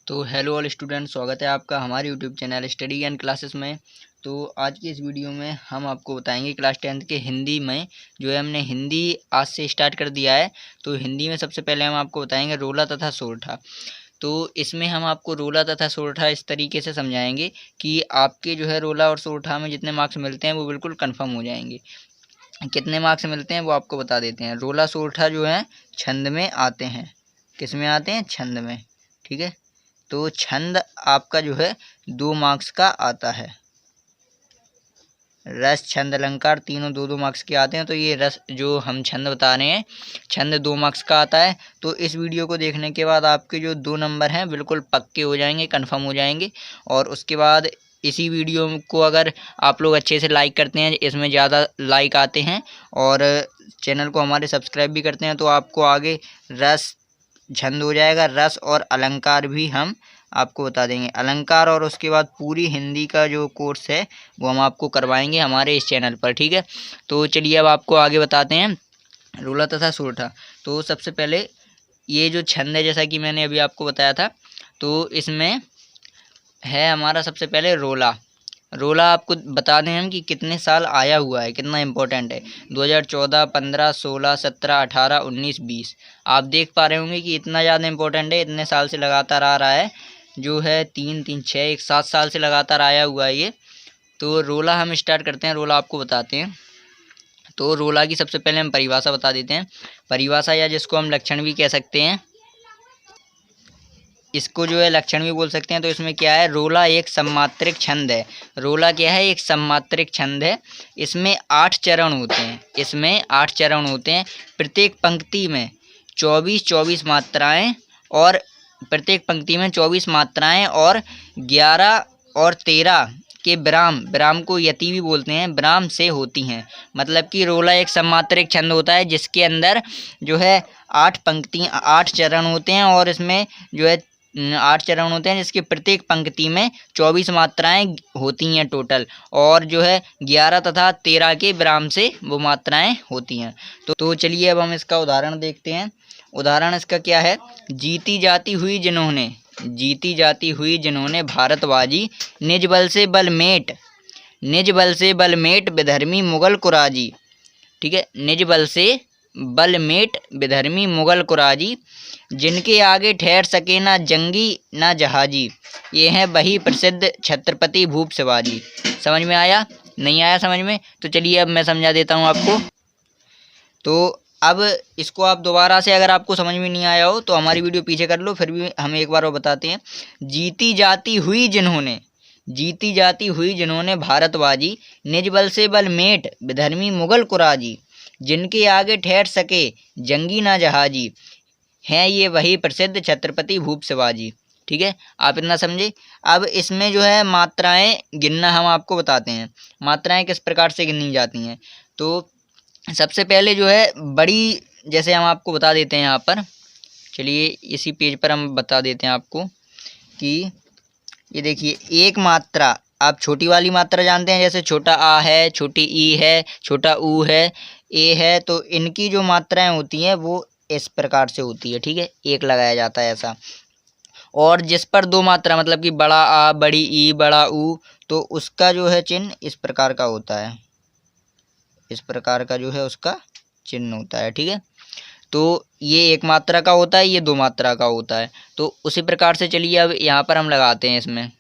तो hello all student, स्वागत है आपका हमारे YouTube channel study and classes में। तो आज की इस वीडियो में हम आपको बताएंगे क्लास 10th के हिंदी में जो है हमने हिंदी आज से स्टार्ट कर दिया है। तो हिंदी में सबसे पहले हम आपको बताएंगे रोला तथा सोरठा। तो इसमें हम आपको रोला तथा सोरठा इस तरीके से समझाएंगे कि आपके जो है रोला और सोरठा में जितने मार्क्स मिलते हैं वो बिल्कुल कन्फर्म हो जाएंगे। कितने मार्क्स मिलते हैं वो आपको बता देते हैं। रोला सोरठा जो है छंद में आते हैं। किस में आते हैं? छंद में। ठीक है, तो छंद आपका जो है 2 मार्क्स का आता है। रस, छंद, अलंकार तीनों 2-2 मार्क्स के आते हैं। तो ये रस जो हम छंद बता रहे हैं, छंद 2 मार्क्स का आता है। तो इस वीडियो को देखने के बाद आपके जो 2 नंबर हैं बिल्कुल पक्के हो जाएंगे, कंफर्म हो जाएंगे। और उसके बाद इसी वीडियो को अगर आप लोग अच्छे से लाइक करते हैं, इसमें ज़्यादा लाइक आते हैं और चैनल को हमारे सब्सक्राइब भी करते हैं, तो आपको आगे रस छंद हो जाएगा। रस और अलंकार भी हम आपको बता देंगे। अलंकार और उसके बाद पूरी हिंदी का जो कोर्स है वो हम आपको करवाएंगे हमारे इस चैनल पर। ठीक है, तो चलिए अब आपको आगे बताते हैं रोला तथा सोरठा। तो सबसे पहले ये जो छंद है, जैसा कि मैंने अभी आपको बताया था, तो इसमें है हमारा सबसे पहले रोला। रोला आपको बता दें हम कि कितने साल आया हुआ है, कितना इम्पोर्टेंट है। 2014, 15, 16, 17, 18, 19, 20। आप देख पा रहे होंगे कि इतना ज़्यादा इम्पोर्टेंट है, इतने साल से लगातार आ रहा है। जो है 3, 3, 6, 7 साल से लगातार आया हुआ है ये। तो रोला हम स्टार्ट करते हैं, रोला आपको बताते हैं। तो रोला की सबसे पहले हम परिभाषा बता देते हैं। परिभाषा या जिसको हम लक्षण भी कह सकते हैं, इसको जो है लक्षण भी बोल सकते हैं। तो इसमें क्या है, रोला एक सम्मात्रिक छंद है। रोला क्या है? एक सम्मात्रिक छंद है। इसमें 8 चरण होते हैं। इसमें 8 चरण होते हैं। प्रत्येक पंक्ति में 24-24 मात्राएं और प्रत्येक पंक्ति में 24 मात्राएं और 11 और 13 के विराम को यति भी बोलते हैं, विराम से होती हैं। मतलब कि रोला एक सम्मात्रिक छंद होता है जिसके अंदर जो है 8 चरण होते हैं और इसमें जो है 8 चरण होते हैं, जिसकी प्रत्येक पंक्ति में 24 मात्राएं होती हैं टोटल, और जो है 11 तथा 13 के विराम से वो मात्राएं होती हैं। तो चलिए अब हम इसका उदाहरण देखते हैं। उदाहरण इसका क्या है? जीती जाती हुई जिन्होंने भारतवाजी, निज बल से बलमेट विधर्मी मुगल कुराजी। ठीक है, निज बल से बलमेट विधर्मी मुगल कुराजी, जिनके आगे ठहर सके ना जंगी ना जहाजी, ये हैं वही प्रसिद्ध छत्रपति भूप शिवाजी। समझ में आया? नहीं आया समझ में? तो चलिए अब मैं समझा देता हूँ आपको। तो अब इसको आप दोबारा से, अगर आपको समझ में नहीं आया हो तो हमारी वीडियो पीछे कर लो, फिर भी हम एक बार और बताते हैं। जीती जाती हुई जिन्होंने भारतवाजी, निज बल से बलमेट विधर्मी मुगल कुराजी, जिनके आगे ठहर सके जंगी ना जहाजी, हैं ये वही प्रसिद्ध छत्रपति भूप शिवाजी। ठीक है, आप इतना समझे। अब इसमें जो है मात्राएं गिनना हम आपको बताते हैं। मात्राएं किस प्रकार से गिनी जाती हैं। तो सबसे पहले जो है बड़ी, जैसे हम आपको बता देते हैं यहाँ पर। चलिए इसी पेज पर हम बता देते हैं आपको कि ये देखिए, एक मात्रा, आप छोटी वाली मात्रा जानते हैं, जैसे छोटा आ है, छोटी ई है, छोटा ऊ है, ए है। तो इनकी जो मात्राएं होती हैं वो इस प्रकार से होती है। ठीक है, एक लगाया जाता है ऐसा। और जिस पर 2 मात्रा, मतलब कि बड़ा आ, बड़ी ई, बड़ा ऊ, तो उसका जो है चिन्ह इस प्रकार का होता है। इस प्रकार का जो है उसका चिन्ह होता है। ठीक है, तो ये 1 मात्रा का होता है, ये 2 मात्रा का होता है। तो उसी प्रकार से चलिए अब यहाँ पर हम लगाते हैं इसमें।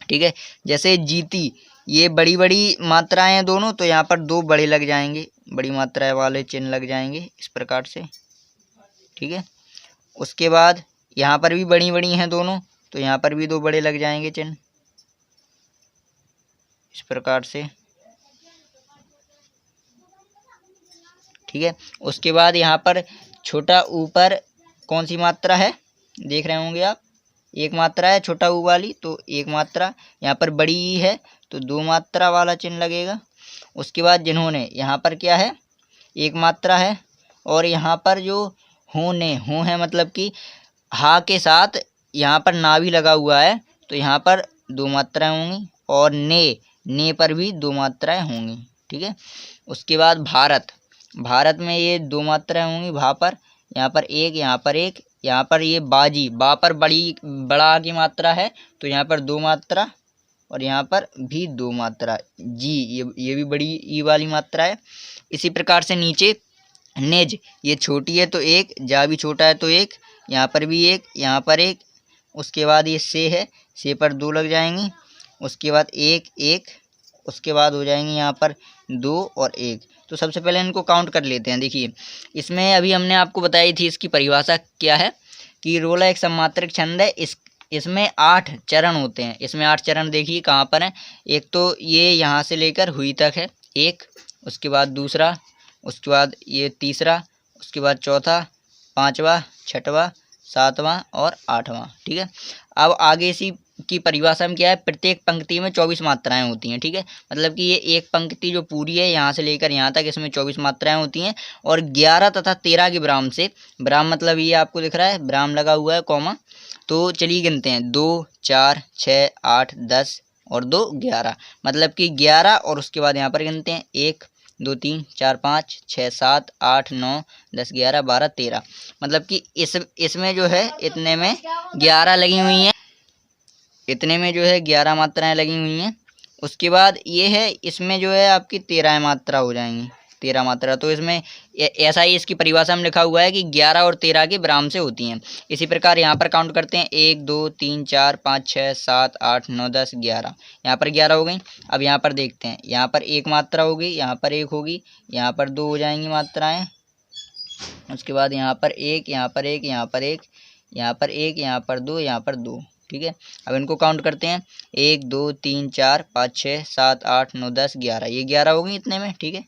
ठीक है, जैसे जीती, ये बड़ी बड़ी मात्राएं हैं दोनों, तो यहाँ पर 2 बड़े लग जाएंगे, बड़ी मात्राएं वाले चिन्ह लग जाएंगे इस प्रकार से। ठीक है, उसके बाद यहाँ पर भी बड़ी बड़ी हैं दोनों, तो यहाँ पर भी 2 बड़े लग जाएंगे चिन्ह इस प्रकार से। ठीक है, उसके बाद यहाँ पर छोटा ऊपर कौन सी मात्रा है देख रहे होंगे आप? 1 मात्रा है छोटा ऊ वाली, तो 1 मात्रा। यहाँ पर बड़ी ई है तो 2 मात्रा वाला चिन्ह लगेगा। उसके बाद जिन्होंने, यहाँ पर क्या है? 1 मात्रा है। और यहाँ पर जो हूँ है, मतलब कि हा के साथ यहाँ पर ना भी लगा हुआ है, तो यहाँ पर 2 मात्राएं होंगी। और ने पर भी 2 मात्राएं होंगी। ठीक है, उसके बाद भारत में ये 2 मात्राएं होंगी भा पर, यहाँ पर 1, यहाँ पर 1, यहाँ पर ये बाजी, बा पर बड़ा की मात्रा है तो यहाँ पर 2 मात्रा और यहाँ पर भी 2 मात्रा। जी ये भी बड़ी ई वाली मात्रा है। इसी प्रकार से नीचे नेज, ये छोटी है तो 1, जा भी छोटा है तो 1, यहाँ पर भी 1, यहाँ पर 1। उसके बाद ये से है, से पर 2 लग जाएंगी। उसके बाद 1 1, उसके बाद हो जाएंगे यहाँ पर 2 और 1। तो सबसे पहले इनको काउंट कर लेते हैं। देखिए इसमें अभी हमने आपको बताई थी इसकी परिभाषा क्या है कि रोला एक सममात्रिक छंद है। इसमें 8 चरण होते हैं। इसमें 8 चरण देखिए कहाँ पर हैं। एक तो ये यहाँ से लेकर हुई तक है 1, उसके बाद दूसरा, उसके बाद ये तीसरा, उसके बाद चौथा, 5वां, 6वां, 7वां और 8वां। ठीक है, अब आगे इसी की परिभाषा में क्या है, प्रत्येक पंक्ति में 24 मात्राएं होती हैं। ठीक है, मतलब कि ये एक पंक्ति जो पूरी है यहाँ से लेकर यहाँ तक, इसमें 24 मात्राएं होती हैं। और 11 तथा 13 के विराम से, विराम मतलब ये आपको दिख रहा है विराम लगा हुआ है कॉमा, तो चलिए गिनते हैं 2 4 6 8 10 और 2 11, मतलब कि 11। और उसके बाद यहाँ पर गिनते हैं 1 2 3 4 5 6 7 8 9 10 11 12 13, मतलब कि इसमें जो है इतने में 11 लगी हुई हैं। इतने में जो है 11 मात्राएं लगी हुई हैं। उसके बाद ये है, इसमें जो है आपकी 13 मात्रा हो जाएंगी, 13 मात्रा। तो इसमें ऐसा ही इसकी परिभाषा में लिखा हुआ है कि 11 और 13 के विराम से होती हैं। इसी प्रकार यहाँ पर काउंट करते हैं 1 2 3 4 5 6 7 8 9 10 11, यहाँ पर 11 हो गई। अब यहाँ पर देखते हैं, यहाँ पर 1 मात्रा होगी, यहाँ पर 1 होगी, यहाँ पर 2 हो जाएंगी मात्राएं। उसके बाद यहाँ पर 1, यहाँ पर 1, यहाँ पर 1, यहाँ पर 1, यहाँ पर 2, यहाँ पर 2। ठीक है, अब इनको काउंट करते हैं 1 2 3 4 5 6 7 8 9 10 11, ये 11 हो गई इतने में। ठीक है,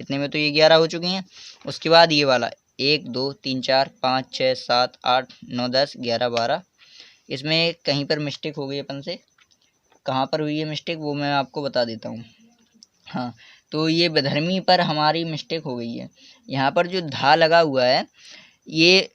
इतने में तो ये 11 हो चुकी हैं। उसके बाद ये वाला 1 2 3 4 5 6 7 8 9 10 11 12, इसमें कहीं पर मिस्टेक हो गई अपन से, कहाँ पर हुई है मिस्टेक वो मैं आपको बता देता हूँ। हाँ, तो ये विधर्मी पर हमारी मिस्टेक हो गई है। यहाँ पर जो धा लगा हुआ है, ये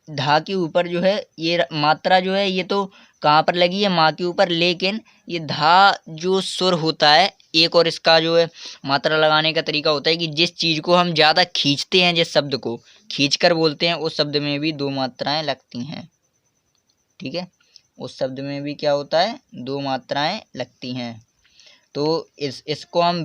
धा के ऊपर जो है ये मात्रा जो है ये तो कहाँ पर लगी है, माँ के ऊपर, लेकिन ये धा जो सुर होता है एक, और इसका जो है मात्रा लगाने का तरीका होता है कि जिस चीज़ को हम ज़्यादा खींचते हैं, जिस शब्द को खींचकर बोलते हैं, उस शब्द में भी 2 मात्राएं लगती हैं। ठीक है, उस शब्द में भी क्या होता है, 2 मात्राएं लगती हैं। तो इसको हम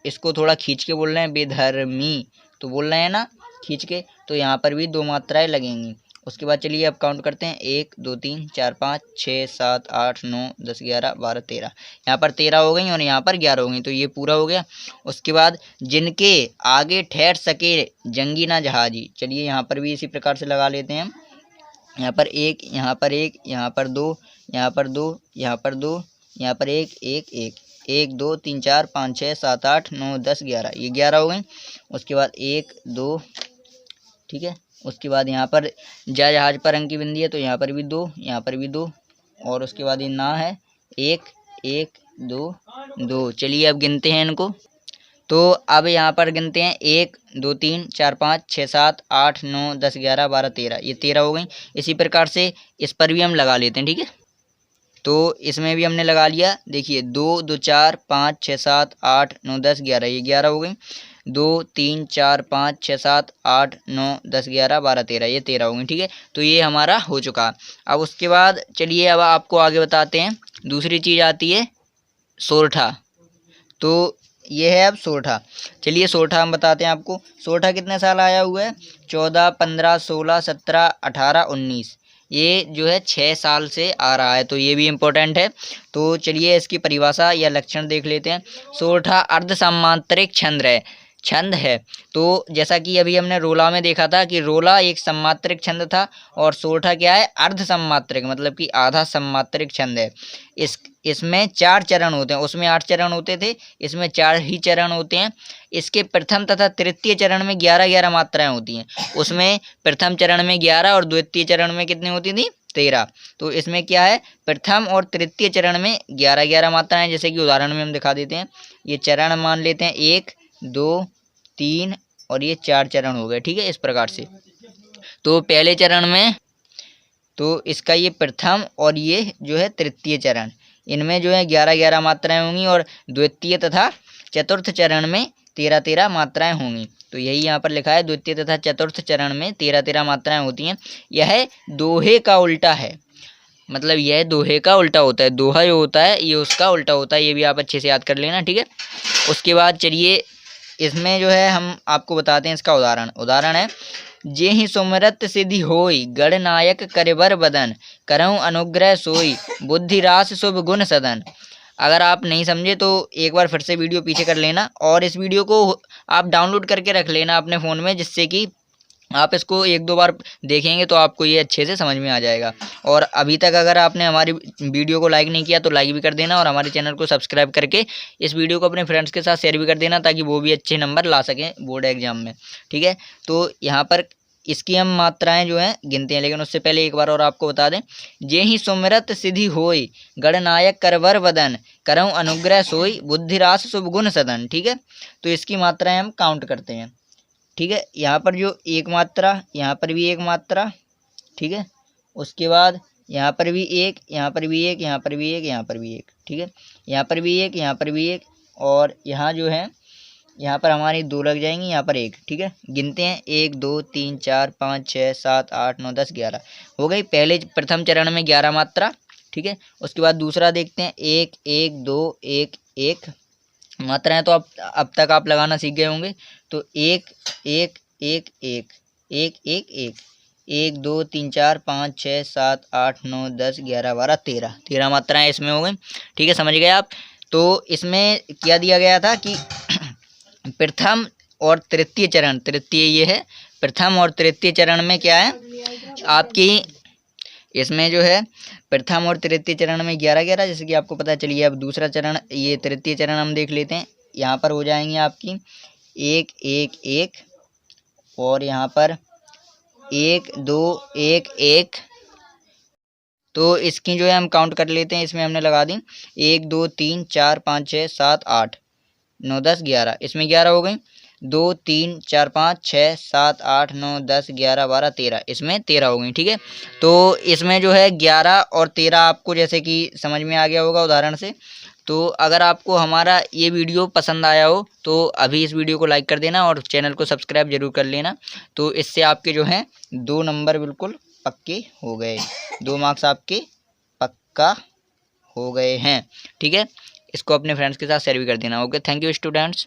इसको थोड़ा खींच के बोल रहे हैं, विधर्मी तो बोल रहे हैं ना खींच के, तो यहाँ पर भी 2 मात्राएं लगेंगी। उसके बाद चलिए अब काउंट करते हैं 1 2 3 4 5 6 7 8 9 10 11 12 13, यहाँ पर 13 हो गई और यहाँ पर 11 हो गई, तो ये पूरा हो गया। उसके बाद जिनके आगे ठहर सके जंगी ना जहाजी, चलिए यहाँ पर भी इसी प्रकार से लगा लेते हैं हम। यहाँ पर 1, यहाँ पर 1, यहाँ पर 2, यहाँ पर 2, यहाँ पर 2, यहाँ पर 1 1 1 1 2 3 4 5 6 7 8 9 10 11, ये 11 हो गई। उसके बाद 1 2, ठीक है, उसके बाद यहाँ पर जहाज पर अंक की बिंदी है तो यहाँ पर भी 2, यहाँ पर भी 2, और उसके बाद ये ना है 1 1 2 2। चलिए अब गिनते हैं इनको। तो अब यहाँ पर गिनते हैं 1 2 3 4 5 6 7 8 9 10 11 12 13, ये 13 हो गई। इसी प्रकार से इस पर भी हम लगा लेते हैं। ठीक है, तो इसमें भी हमने लगा लिया। देखिए 2 2 4 5 6 7 8 9 10 11, ये 11 हो गई। 2 3 4 5 6 7 8 9 10 11 12 13, ये 13 हो गई। ठीक है, तो ये हमारा हो चुका। अब उसके बाद चलिए अब आपको आगे बताते हैं। दूसरी चीज़ आती है सोरठा। तो ये है अब सोरठा। चलिए सोरठा हम बताते हैं आपको। सोरठा कितने साल आया हुआ है, 14 15 16 17 18 19, ये जो है 6 साल से आ रहा है, तो ये भी इम्पोर्टेंट है। तो चलिए इसकी परिभाषा या लक्षण देख लेते हैं। सोरठा अर्ध सम्मात्रिक छंद है। तो जैसा कि अभी हमने रोला में देखा था कि रोला एक सम्मात्रिक छंद था, और सोरठा क्या है, अर्ध सम्मात्रिक, मतलब कि आधा सम्मात्रिक छंद है। इसमें 4 चरण होते हैं, उसमें 8 चरण होते थे, इसमें 4 ही चरण होते हैं। इसके प्रथम तथा तृतीय चरण में 11-11 मात्राएं होती हैं। उसमें प्रथम चरण में 11 और द्वितीय चरण में कितनी होती थी, 13। तो इसमें क्या है, प्रथम और तृतीय चरण में 11-11 मात्राएं, जैसे कि उदाहरण में हम दिखा देते हैं। ये चरण मान लेते हैं 1 2 3 और ये 4 चरण हो गए। ठीक है, इस प्रकार से। तो पहले चरण में तो इसका ये प्रथम और ये जो है तृतीय चरण, इनमें जो है 11-11 मात्राएं होंगी, और द्वितीय तथा चतुर्थ चरण में 13 मात्राएं होंगी। तो यही यहाँ पर लिखा है, द्वितीय तथा चतुर्थ चरण में 13 मात्राएं होती हैं। यह दोहे का उल्टा है, मतलब यह दोहे का उल्टा होता है। दोहा जो होता है ये उसका उल्टा होता है, ये भी आप अच्छे से याद कर लेना, ठीक है। उसके बाद चलिए इसमें जो है हम आपको बताते हैं इसका उदाहरण है, जेहि सुमरत सिद्धि होई गणनायक करेबर बदन, करऊँ अनुग्रह सोई बुद्धि रास शुभ गुण सदन। अगर आप नहीं समझे तो एक बार फिर से वीडियो पीछे कर लेना और इस वीडियो को आप डाउनलोड करके रख लेना अपने फ़ोन में, जिससे कि आप इसको 1-2 बार देखेंगे तो आपको ये अच्छे से समझ में आ जाएगा। और अभी तक अगर आपने हमारी वीडियो को लाइक नहीं किया तो लाइक भी कर देना और हमारे चैनल को सब्सक्राइब करके इस वीडियो को अपने फ्रेंड्स के साथ शेयर भी कर देना, ताकि वो भी अच्छे नंबर ला सकें बोर्ड एग्जाम में, ठीक है। तो यहाँ पर इसकी हम मात्राएं जो हैं गिनते हैं, लेकिन उससे पहले एक बार और आपको बता दें, जेहि सुमिरत सिद्धि होई गणनायक करवर वदन, करऊँ अनुग्रह सोई बुद्धि रास शुभ गुण सदन, ठीक है। तो इसकी मात्राएं हम काउंट करते हैं, ठीक है। यहाँ पर जो एक मात्रा, यहाँ पर भी एक मात्रा, ठीक है। उसके बाद यहाँ पर भी एक, यहाँ पर भी एक, यहाँ पर भी एक, यहाँ पर भी एक, ठीक है। यहाँ पर भी एक, यहाँ पर भी एक, और यहाँ जो है यहाँ पर हमारी 2 लग जाएंगी, यहाँ पर 1, ठीक है। गिनते हैं 1 2 3 4 5 6 7 8 9 10 11 हो गई पहले प्रथम चरण में 11 मात्रा, ठीक है। उसके बाद दूसरा देखते हैं 1 1 2 1 1 मात्राएं तो अब तक आप लगाना सीख गए होंगे। तो 1 1 1 1 1 1 1 1 2 3 4 5 6 7 8 9 10 11 12 13 मात्राएं इसमें हो गई, ठीक है। समझ गए आप। तो इसमें क्या दिया गया था कि प्रथम और तृतीय चरण, तृतीय ये है, प्रथम और तृतीय चरण में क्या है आपकी, इसमें जो है प्रथम और तृतीय चरण में 11-11, जैसे कि आपको पता चलिए। अब दूसरा चरण, ये तृतीय चरण हम देख लेते हैं। यहाँ पर हो जाएंगे आपकी 1 1 1 और यहाँ पर 1 2 1 1। तो इसकी जो है हम काउंट कर लेते हैं, इसमें हमने लगा दी 1 2 3 4 5 6 7 8 9 10 11, इसमें 11 हो गई। 2 3 4 5 6 7 8 9 10 11 12 13, इसमें 13 हो गई, ठीक है। तो इसमें जो है 11 और 13 आपको जैसे कि समझ में आ गया होगा उदाहरण से। तो अगर आपको हमारा ये वीडियो पसंद आया हो तो अभी इस वीडियो को लाइक कर देना और चैनल को सब्सक्राइब जरूर कर लेना। तो इससे आपके जो हैं 2 नंबर बिल्कुल पक्के हो गए, 2 मार्क्स आपके पक्का हो गए हैं, ठीक है। इसको अपने फ्रेंड्स के साथ शेयर भी कर देना। Okay, thank you students.